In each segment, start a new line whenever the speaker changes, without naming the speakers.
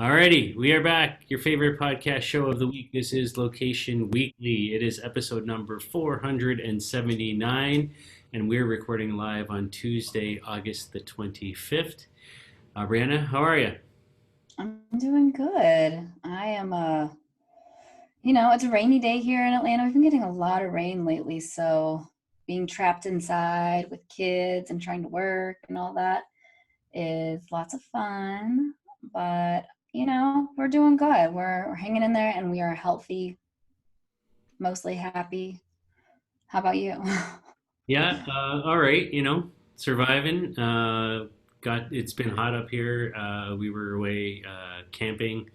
Alrighty, we are back. Your favorite podcast show of the week. This is Location Weekly. It is episode number 479, and we're recording live on Tuesday, August the 25th. Brianna, how are you?
I'm doing good. It's a rainy day here in Atlanta. We've been getting a lot of rain lately, so being trapped inside with kids and trying to work and all that is lots of fun. But, we're doing good. We're hanging in there and we are healthy, mostly happy. How about you?
Yeah, all right, surviving. It's been hot up here. We were away camping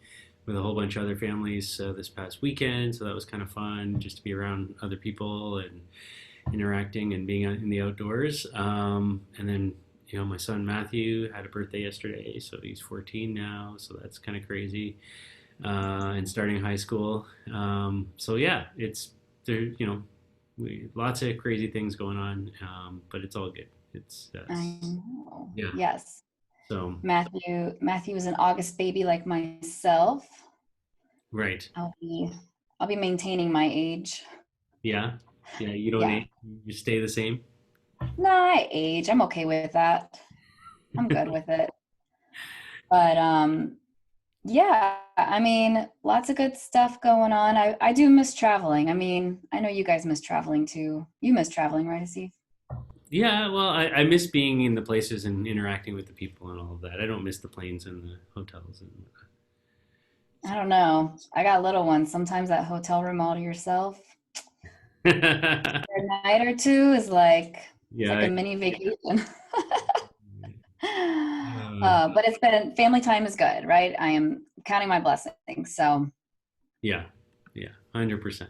with a whole bunch of other families this past weekend, so that was kind of fun just to be around other people and interacting and being out in the outdoors. And then, my son Matthew had a birthday yesterday, so he's 14 now, so that's kind of crazy. And starting high school. So yeah, it's there. Lots of crazy things going on, but it's all good. It's
I know.
yeah.
Yes.
So
Matthew is an August baby like myself.
right,
I'll be I'll be maintaining my age.
yeah, yeah. You don't
Yeah.
age, you stay the same.
No, I age. I'm okay with that. I'm good with it. But yeah, I mean, lots of good stuff going on. I do miss traveling. I mean, I know you guys miss traveling too. You miss traveling, right, Steve?
Yeah, well, I miss being in the places and interacting with the people and all of that. I don't miss the planes and the hotels and
I don't know. I got little ones. Sometimes that hotel room all to yourself for a night or two is like it's
yeah,
like a mini vacation.
uh,
But it's been family time is good, right? I am counting my blessings. So
yeah, yeah, 100%.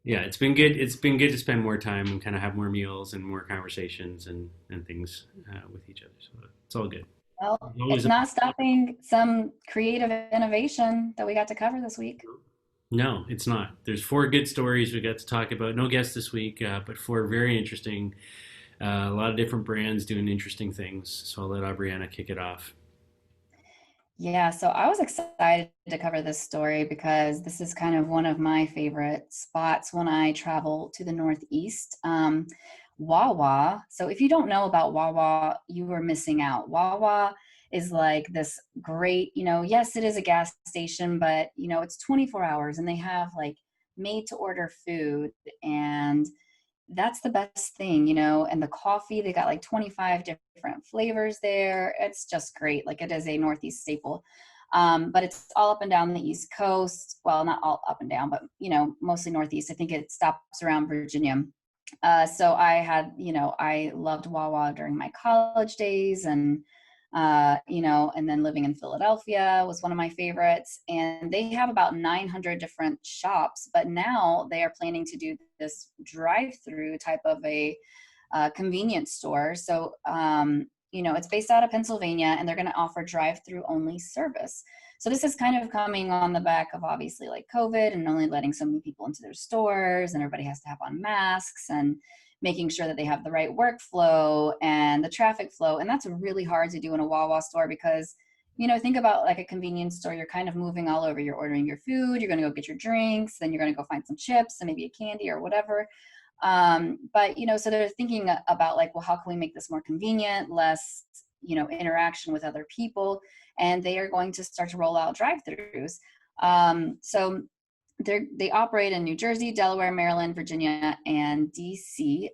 Yeah, it's been good. It's been good to spend more time and kind of have more meals and more conversations and things with each other. So it's all good.
well,
There's always
it's not stopping some creative innovation that we got to cover this week.
no, it's not. There's four good stories we got to talk about. No guests this week, but four very interesting. A lot of different brands doing interesting things. So I'll let Aubriana kick it off.
Yeah, so I was excited to cover this story because this is kind of one of my favorite spots when I travel to the Northeast. Wawa. So if you don't know about Wawa, you are missing out. Wawa is like this great, yes, it is a gas station, but it's 24 hours and they have like made to order food and that's the best thing, and the coffee, they got like 25 different flavors there. It's just great. Like it is a Northeast staple. But it's all up and down the East Coast. Well, not all up and down, but mostly Northeast. I think it stops around Virginia. So I loved Wawa during my college days and then living in Philadelphia was one of my favorites. And they have about 900 different shops, but now they are planning to do this drive-through type of a convenience store. So, it's based out of Pennsylvania and they're going to offer drive-through only service. So this is kind of coming on the back of obviously like COVID and only letting so many people into their stores and everybody has to have on masks and making sure that they have the right workflow and the traffic flow. And that's really hard to do in a Wawa store because, think about like a convenience store, you're kind of moving all over. You're ordering your food, you're going to go get your drinks, then you're going to go find some chips and maybe a candy or whatever. But so they're thinking about like, well, how can we make this more convenient, less, interaction with other people? And they are going to start to roll out drive-throughs. So they operate in New Jersey, Delaware, Maryland, Virginia, and DC.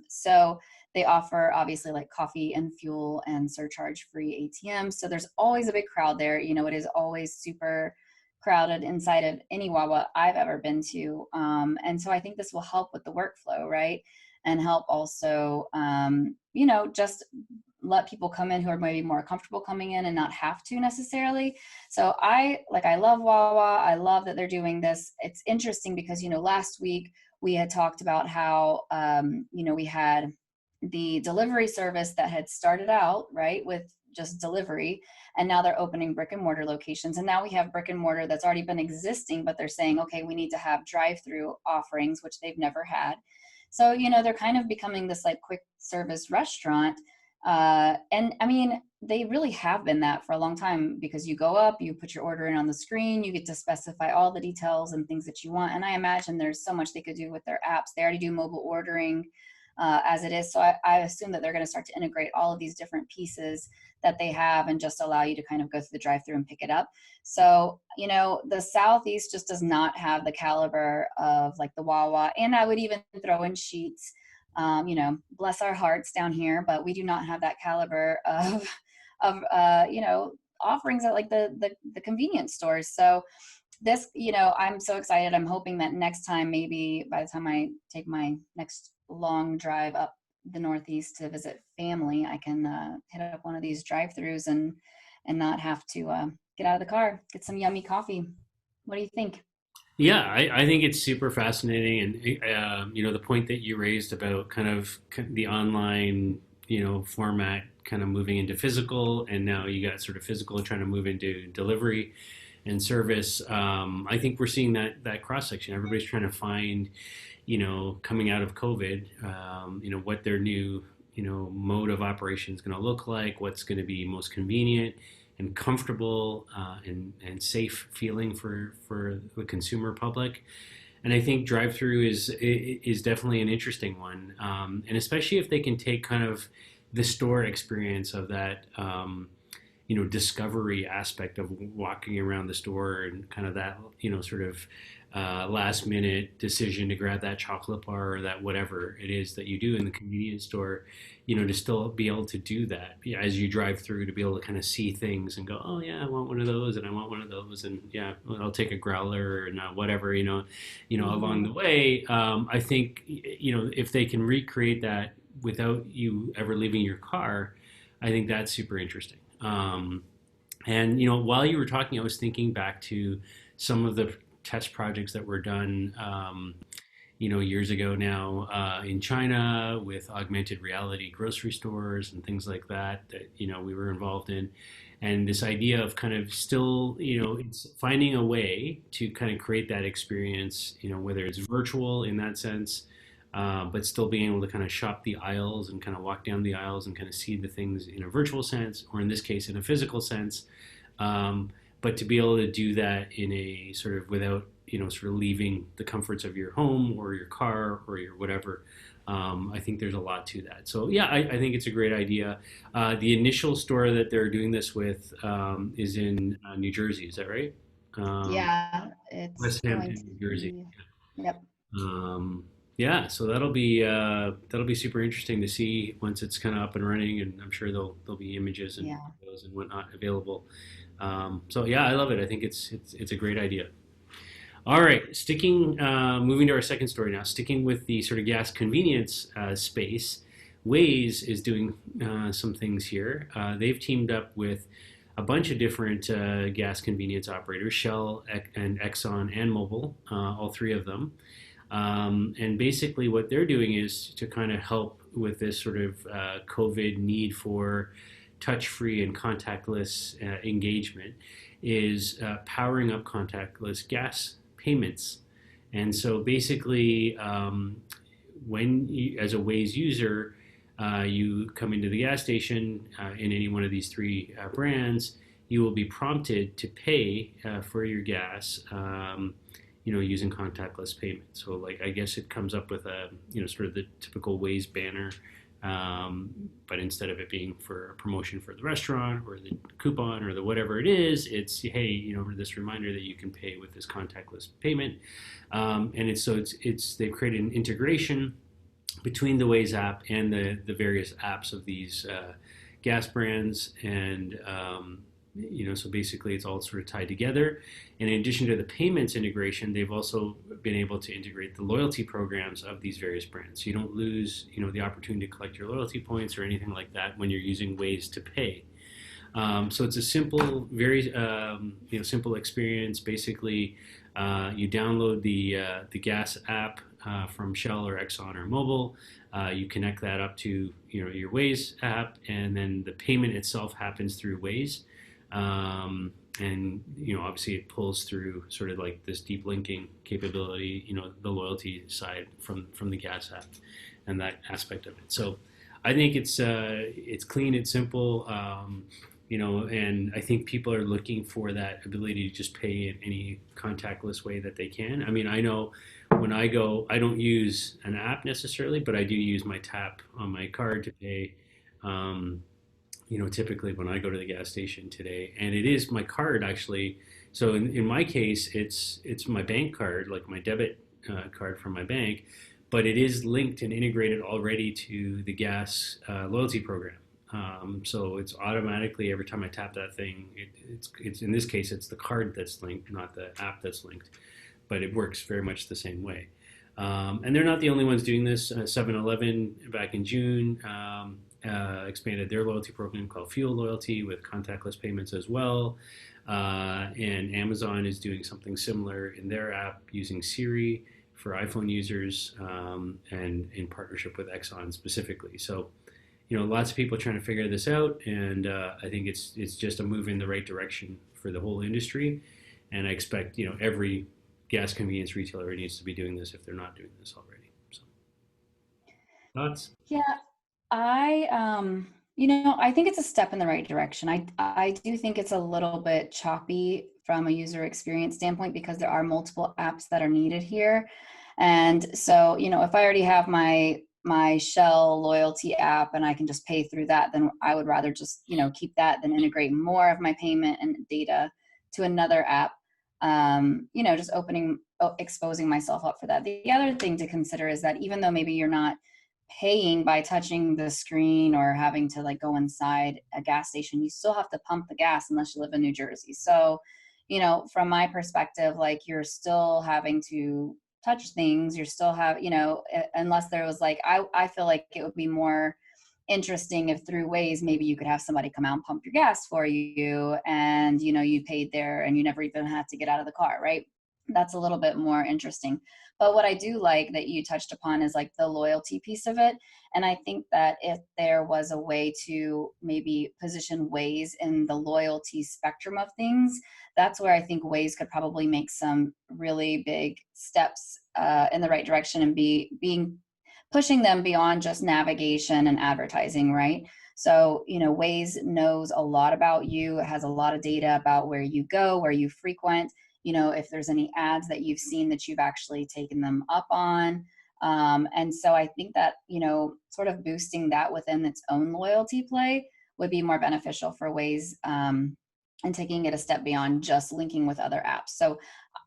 So they offer obviously like coffee and fuel and surcharge free ATMs. So there's always a big crowd there. It is always super crowded inside of any Wawa I've ever been to. And so I think this will help with the workflow, right? And help also, just let people come in who are maybe more comfortable coming in and not have to necessarily. So I love Wawa. I love that they're doing this. It's interesting because, last week we had talked about how, we had the delivery service that had started out, right, with just delivery. And now they're opening brick and mortar locations. And now we have brick and mortar that's already been existing, but they're saying, okay, we need to have drive-through offerings, which they've never had. So, they're kind of becoming this like quick service restaurant And I mean, they really have been that for a long time because you go up, you put your order in on the screen, you get to specify all the details and things that you want. And I imagine there's so much they could do with their apps. They already do mobile ordering as it is. So I assume that they're going to start to integrate all of these different pieces that they have and just allow you to kind of go through the drive through and pick it up. So, you know, the Southeast just does not have the caliber of like the Wawa. And I would even throw in Sheets. You know, bless our hearts down here, but we do not have that caliber of you know, offerings at like the convenience stores. So this, you know, I'm so excited. I'm hoping that next time, maybe by the time I take my next long drive up the Northeast to visit family, I can hit up one of these drive-throughs and not have to get out of the car, get some yummy coffee. What do you think?
Yeah, I think it's super fascinating, and you know, the point that you raised about kind of the online, you know, format kind of moving into physical, and now you got sort of physical trying to move into delivery and service. I think we're seeing that cross section. Everybody's trying to find, you know, coming out of COVID, you know, what their new, you know, mode of operation is going to look like, what's going to be most convenient and comfortable and safe feeling for the consumer public. And I think drive-through is definitely an interesting one, and especially if they can take kind of the store experience of that, you know, discovery aspect of walking around the store and kind of that, you know, sort of last minute decision to grab that chocolate bar or that whatever it is that you do in the convenience store, you know, to still be able to do that, yeah, as you drive through, to be able to kind of see things and go, oh yeah, I want one of those and I want one of those, and yeah, well, I'll take a growler and whatever, you know, along
Mm-hmm.
the way. I think, you know, if they can recreate that without you ever leaving your car, I think that's super interesting. And you know, while you were talking, I was thinking back to some of the test projects that were done, you know, years ago now in China with augmented reality grocery stores and things like that. That, you know, we were involved in, and this idea of kind of still, you know, it's finding a way to kind of create that experience. You know, whether it's virtual in that sense. But still being able to kind of shop the aisles and kind of walk down the aisles and kind of see the things in a virtual sense, or in this case, in a physical sense, um, but to be able to do that in a sort of without, you know, sort of leaving the comforts of your home or your car or your whatever. I think there's a lot to that. So yeah, I think it's a great idea. The initial store that they're doing this with is in New Jersey. Is that right? Um,
Yeah, it's
West
going
Hampton,
to
New Jersey.
be. Yep.
Yeah, so that'll be super interesting to see once it's kind of up and running, and I'm sure there'll be images and
Yeah.
videos and whatnot available. So yeah, I love it. I think it's a great idea. All right, moving to our second story now. Sticking with the sort of gas convenience space, Waze is doing some things here. They've teamed up with a bunch of different gas convenience operators, Shell and Exxon and Mobil, all three of them. And basically, what they're doing is to kind of help with this sort of COVID need for touch-free and contactless engagement, is powering up contactless gas payments. And so basically, when you, as a Waze user, you come into the gas station in any one of these three brands, you will be prompted to pay for your gas, you know, using contactless payment. So, like, I guess it comes up with a, you know, sort of the typical Waze banner, but instead of it being for a promotion for the restaurant or the coupon or the whatever it is, it's, hey, you know, this reminder that you can pay with this contactless payment. And it's they've created an integration between the Waze app and the various apps of these gas brands, and you know, so basically it's all sort of tied together. And in addition to the payments integration, they've also been able to integrate the loyalty programs of these various brands. So you don't lose, you know, the opportunity to collect your loyalty points or anything like that when you're using Waze to pay. So it's a simple, very you know, simple experience. Basically, you download the gas app from Shell or Exxon or Mobil. You connect that up to, you know, your Waze app, and then the payment itself happens through Waze. And you know, obviously it pulls through sort of like this deep linking capability, you know, the loyalty side from the gas app and that aspect of it. So I think it's clean, it's simple, and I think people are looking for that ability to just pay in any contactless way that they can. I mean, I know when I go, I don't use an app necessarily, but I do use my tap on my card to pay. Um, typically when I go to the gas station today, and it is my card actually. So in my case, it's my bank card, like my debit card from my bank, but it is linked and integrated already to the gas loyalty program. So it's automatically every time I tap that thing, it's in this case it's the card that's linked, not the app that's linked, but it works very much the same way. And they're not the only ones doing this. 7-Eleven back in June expanded their loyalty program called Fuel Loyalty with contactless payments as well. And Amazon is doing something similar in their app using Siri for iPhone users and in partnership with Exxon specifically. So, lots of people trying to figure this out, and I think it's just a move in the right direction for the whole industry. And I expect every gas convenience retailer needs to be doing this if they're not doing this already. So, thoughts?
Yeah, I think it's a step in the right direction. I do think it's a little bit choppy from a user experience standpoint because there are multiple apps that are needed here. And so, if I already have my Shell loyalty app and I can just pay through that, then I would rather just, keep that than integrate more of my payment and data to another app. Just exposing myself up for that. The other thing to consider is that even though maybe you're not paying by touching the screen or having to like go inside a gas station, you still have to pump the gas unless you live in New Jersey. So, from my perspective, like you're still having to touch things, you're still have, unless there was like, I feel like it would be more interesting if through Waze, maybe you could have somebody come out and pump your gas for you and, you paid there and you never even had to get out of the car, right? That's a little bit more interesting. But what I do like that you touched upon is like the loyalty piece of it. And I think that if there was a way to maybe position Waze in the loyalty spectrum of things, that's where I think Waze could probably make some really big steps in the right direction and being pushing them beyond just navigation and advertising, right? So, Waze knows a lot about you. It has a lot of data about where you go, where you frequent, if there's any ads that you've seen that you've actually taken them up on. And so I think that, sort of boosting that within its own loyalty play would be more beneficial for Waze and taking it a step beyond just linking with other apps. So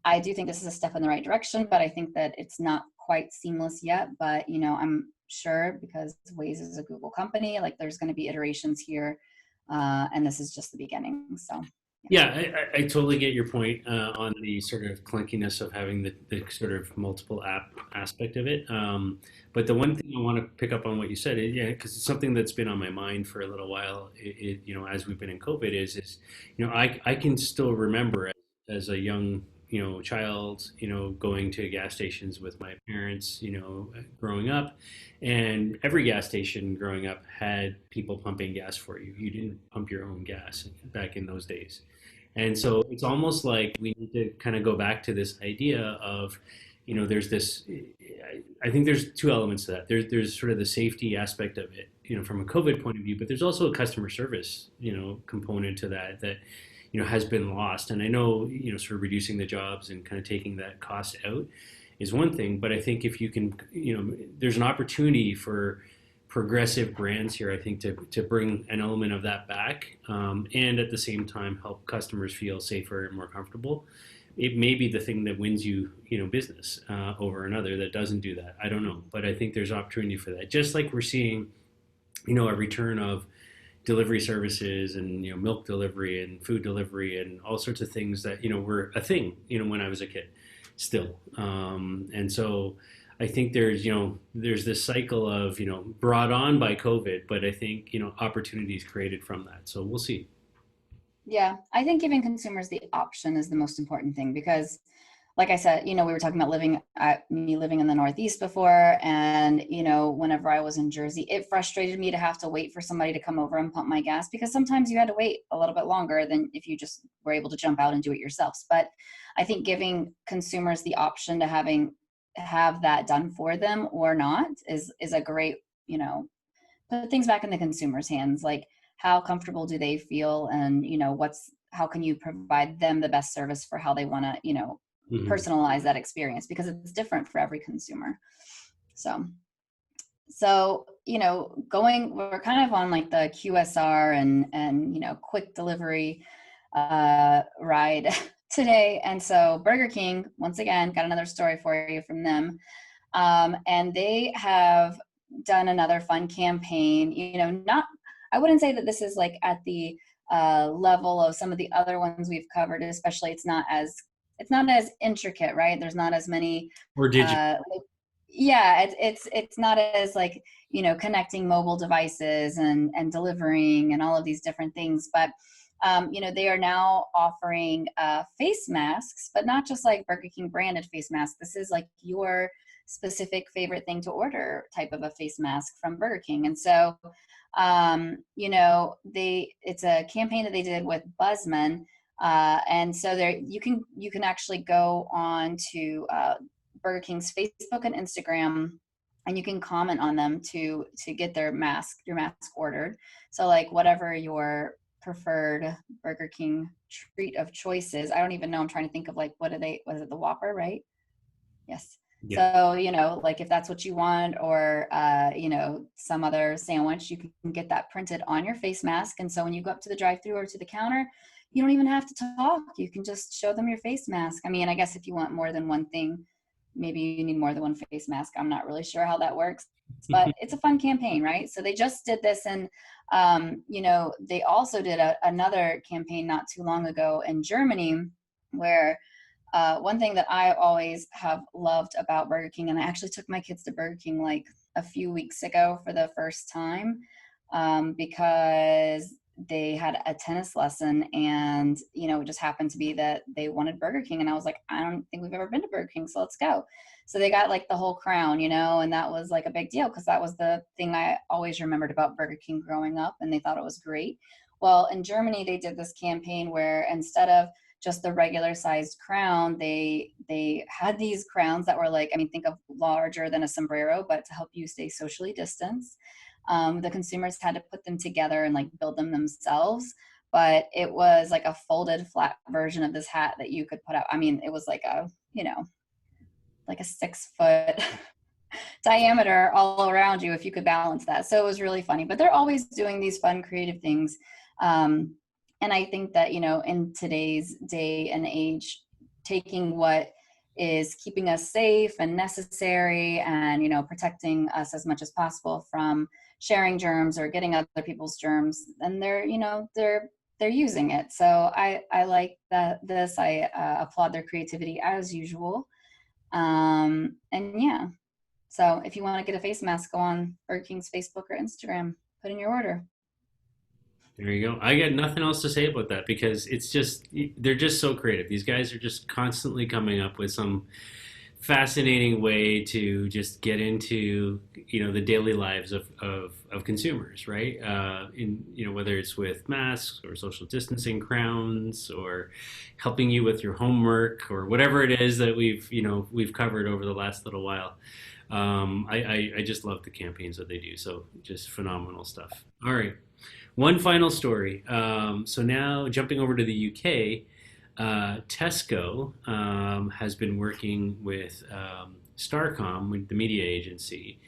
I do think this is a step in the right direction, but I think that it's not quite seamless yet. But, I'm sure because Waze is a Google company, like there's going to be iterations here. And this is just the beginning. So.
Yeah, I totally get your point on the sort of clunkiness of having the sort of multiple app aspect of it. But the one thing I want to pick up on what you said, yeah, because it's something that's been on my mind for a little while. As we've been in COVID, I can still remember as a young, child, going to gas stations with my parents, growing up, and every gas station growing up had people pumping gas for you. You didn't pump your own gas back in those days. And so it's almost like we need to kind of go back to this idea of, there's this, I think there's two elements to that. There's sort of the safety aspect of it, from a COVID point of view, but there's also a customer service, component to that, has been lost. And I know, sort of reducing the jobs and kind of taking that cost out is one thing, but I think if you can, there's an opportunity for progressive brands here, I think, to bring an element of that back, and at the same time help customers feel safer and more comfortable. It may be the thing that wins you, business over another that doesn't do that. I don't know, but I think there's opportunity for that. Just like we're seeing, a return of delivery services and milk delivery and food delivery and all sorts of things that were a thing when I was a kid, still. And so I think there's this cycle of brought on by COVID, but I think opportunities created from that. So we'll see.
Yeah, I think giving consumers the option is the most important thing because, like I said, we were talking about me living in the Northeast before, and whenever I was in Jersey, it frustrated me to have to wait for somebody to come over and pump my gas because sometimes you had to wait a little bit longer than if you just were able to jump out and do it yourselves. But I think giving consumers the option to have that done for them or not is a great put things back in the consumer's hands. Like, how comfortable do they feel, and how can you provide them the best service for how they want to
Hmm.
personalize that experience, because it's different for every consumer. So going, we're kind of on like the QSR and quick delivery ride today. And so Burger King, once again, got another story for you from them. And they have done another fun campaign. Not, I wouldn't say that this is like at the level of some of the other ones we've covered, especially it's not as intricate, right? There's not as many
Or digital.
yeah, it's not as like connecting mobile devices and delivering and all of these different things. But they are now offering face masks, but not just like Burger King branded face masks. This is like your specific favorite thing to order type of a face mask from Burger King. And so it's a campaign that they did with Buzzman. And so there you can actually go on to Burger King's Facebook and Instagram, and you can comment on them to get your mask ordered. So like whatever your preferred Burger King treat of choice is. I don't even know. I'm trying to think of like was it the Whopper, right? Yes.
Yeah.
So, like if that's what you want, or, some other sandwich, you can get that printed on your face mask. And so when you go up to the drive-through or to the counter, you don't even have to talk. You can just show them your face mask. I mean, I guess if you want more than one thing, maybe you need more than one face mask. I'm not really sure how that works, but it's a fun campaign, right? So they just did this, and they also did another campaign not too long ago in Germany, where one thing that I always have loved about Burger King, and I actually took my kids to Burger King like a few weeks ago for the first time, because they had a tennis lesson, and it just happened to be that they wanted Burger King, and I was like, I don't think we've ever been to Burger King, so let's go. So they got like the whole crown, and that was like a big deal, because that was the thing I always remembered about Burger King growing up, and they thought it was great. Well, in Germany, they did this campaign where instead of just the regular sized crown, they had these crowns that were like, I mean, think of larger than a sombrero, but to help you stay socially distanced. The consumers had to put them together and like build them themselves, but it was like a folded flat version of this hat that you could put out. I mean, it was like a 6 foot diameter all around you if you could balance that. So it was really funny. But they're always doing these fun, creative things. And I think that, in today's day and age, taking what is keeping us safe and necessary, and, protecting us as much as possible from sharing germs or getting other people's germs, and they're using it. So I like this. I applaud their creativity as usual. And yeah, so if you want to get a face mask, go on Burger King's Facebook or Instagram, put in your order.
There you go. I got nothing else to say about that because it's just they're just so creative. These guys are just constantly coming up with some fascinating way to just get into the daily lives of consumers, right? In whether it's with masks or social distancing crowns or helping you with your homework or whatever it is that we've covered over the last little while. I just love the campaigns that they do. So just phenomenal stuff. All right. One final story. So now jumping over to the UK, Tesco has been working with Starcom, with the media agency,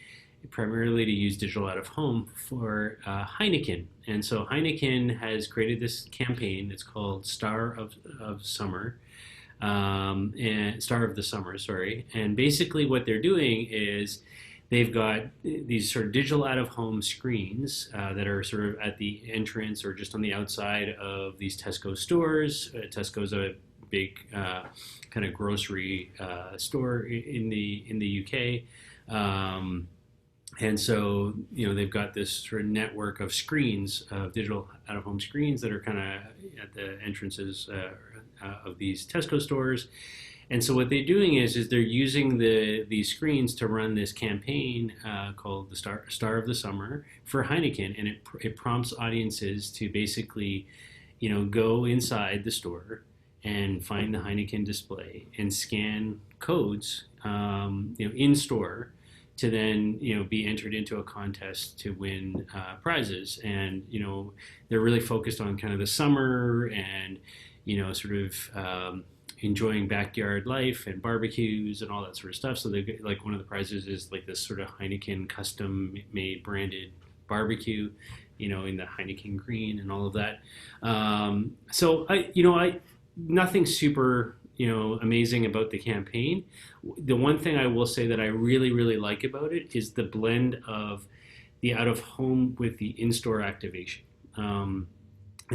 primarily to use digital out of home for Heineken. And so Heineken has created this campaign that's called of Summer, and Star of the Summer, sorry. And basically, what they're doing is they've got these sort of digital out of home screens that are sort of at the entrance or just on the outside of these Tesco stores. Tesco's a big kind of grocery store in the UK. And so, they've got this sort of network of screens, of digital out of home screens that are kind of at the entrances of these Tesco stores. And so what they're doing is they're using these screens to run this campaign called the Star of the Summer for Heineken, and it prompts audiences to basically, go inside the store and find the Heineken display and scan codes, in store to then be entered into a contest to win prizes. And they're really focused on kind of the summer and sort of enjoying backyard life and barbecues and all that sort of stuff. So they get, like, one of the prizes is like this sort of Heineken custom made branded barbecue, in the Heineken green and all of that. So I nothing super amazing about the campaign. The one thing I will say that I really really like about it is the blend of the out of home with the in store activation. And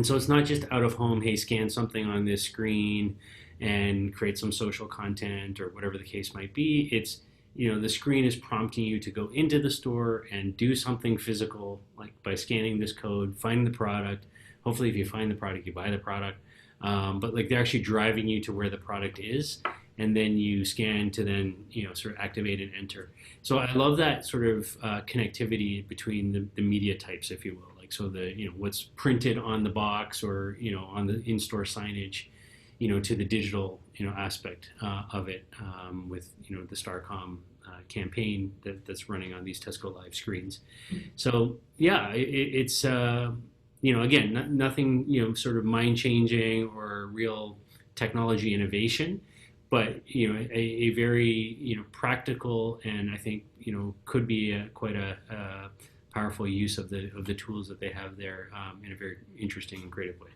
so it's not just out of home, hey, scan something on this screen and create some social content or whatever the case might be. It's, the screen is prompting you to go into the store and do something physical, like by scanning this code, find the product. Hopefully, if you find the product, you buy the product. But like they're actually driving you to where the product is, and then you scan to then sort of activate and enter. So I love that sort of connectivity between the media types, if you will. Like, so the what's printed on the box or on the in-store signage, to the digital aspect of it, with the Starcom campaign that's running on these Tesco Live screens. So yeah, it's again, nothing sort of mind changing or real technology innovation, but a very practical, and I think could be quite a powerful use of the tools that they have there, in a very interesting and creative way.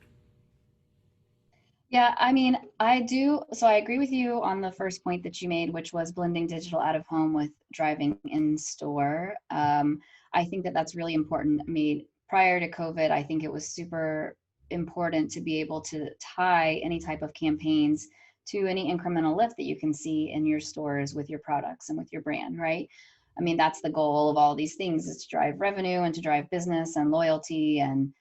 Yeah, I mean, I do. So I agree with you on the first point that you made, which was blending digital out of home with driving in store. I think that that's really important. I mean, prior to COVID, I think it was super important to be able to tie any type of campaigns to any incremental lift that you can see in your stores with your products and with your brand, right? I mean, that's the goal of all these things, is to drive revenue and to drive business and loyalty and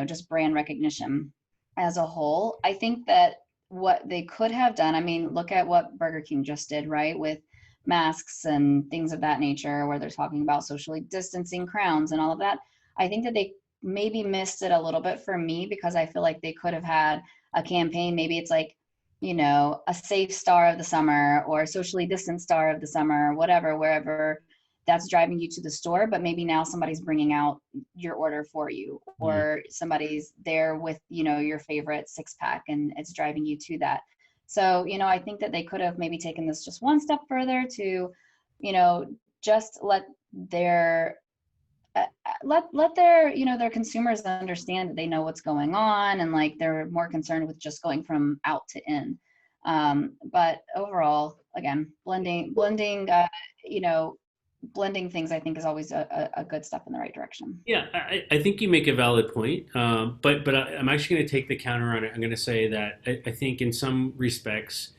just brand recognition as a whole. I think that what they could have done, I mean, look at what Burger King just did, right? With masks and things of that nature, where they're talking about socially distancing crowns and all of that. I think that they maybe missed it a little bit for me, because I feel like they could have had a campaign. Maybe it's like, a safe star of the summer or socially distant star of the summer, whatever, wherever that's driving you to the store. But maybe now somebody's bringing out your order for you,
Mm.
or somebody's there with your favorite six pack and it's driving you to that. So I think that they could have maybe taken this just one step further to just let their let their their consumers understand that they know what's going on, and like they're more concerned with just going from out to in. But overall, again, you know blending things, I think, is always a good step in the right direction.
Yeah, I think you make a valid point, I'm actually going to take the counter on it. I'm going to say that I think in some respects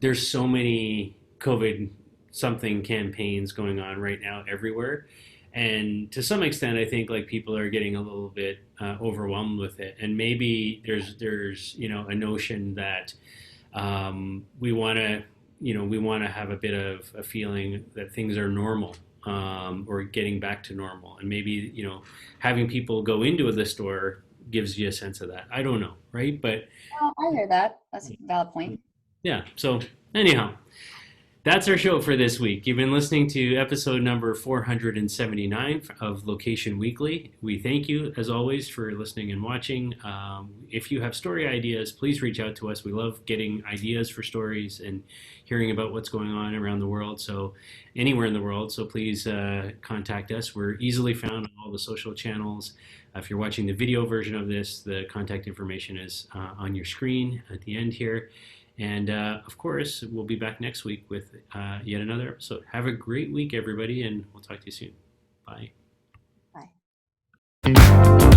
there's so many COVID something campaigns going on right now everywhere, and to some extent I think like people are getting a little bit overwhelmed with it, and maybe there's a notion that we want to have a bit of a feeling that things are normal, or getting back to normal, and maybe having people go into the store gives you a sense of that. I don't know, right? But
Oh, I hear that. That's a valid point.
yeah. So anyhow, that's our show for this week. You've been listening to episode number 479 of Location Weekly. We thank you, as always, for listening and watching. If you have story ideas, please reach out to us. We love getting ideas for stories and hearing about what's going on around the world, so anywhere in the world. So please contact us. We're easily found on all the social channels. If you're watching the video version of this, the contact information is on your screen at the end here. And of course, we'll be back next week with yet another episode. Have a great week, everybody, and we'll talk to you soon. Bye.
Bye.